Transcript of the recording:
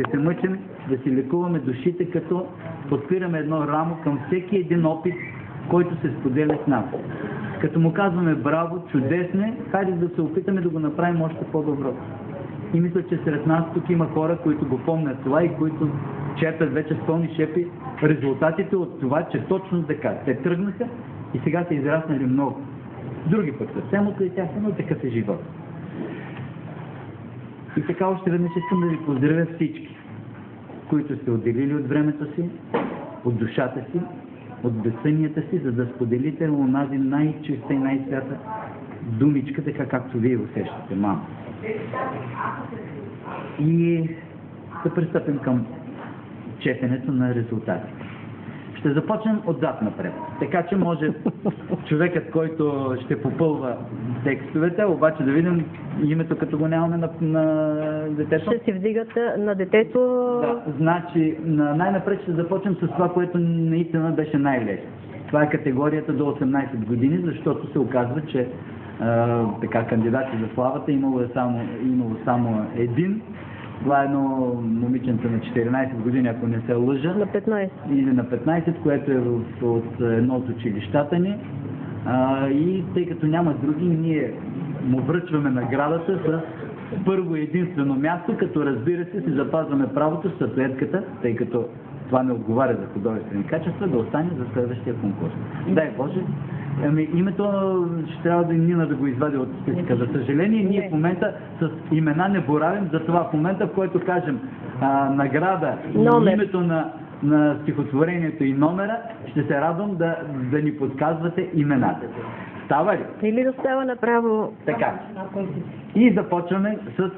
Ще се мъчим да си лекуваме душите, като подпираме едно рамо към всеки един опит, който се споделя с нас. Като му казваме браво, чудесне, хайде да се опитаме да го направим още по-добро. И мисля, че сред нас тук има хора, които го помнят това и които черпят вече с пълни шепи резултатите от това, че точно така. Те тръгнаха и сега са израснали много. Други пък съвсем от тях, но такъв е живот. И така още веднъж искам да ви поздравя всички, които сте отделили от времето си, от душата си, от безсънията си, за да споделите онази най-чиста и най-свята думичка, така както вие усещате, мама. И да пристъпим към четенето на резултатите. Ще започнем отзад напред. Така че може човекът, който ще попълва текстовете, обаче да видим името, като го нямаме на детето. Ще си вдигат на детето. Да, значи най-напред ще започнем с това, което наистина беше най-лесно. Това е категорията до 18 години, защото се оказва, че така кандидати за славата имало само един. Това е едно момиченце на 14 години, ако не се лъжа. На 15. Или на 15, което е от едно от училищата ни. И тъй като няма други, ние му връчваме наградата с първо и единствено място, като разбира се си запазваме правото с статуетката, тъй като това не отговаря за художествени качества, да остане за следващия конкурс. Дай Боже! Името ще трябва да Нина да го извади от списъка. За съжаление, ние в момента с имена не боравим, затова в момента, в който кажем награда и името на стихотворението и номера, ще се радвам да ни подсказвате имената. Става ли? Или да става направо. Така. И започваме с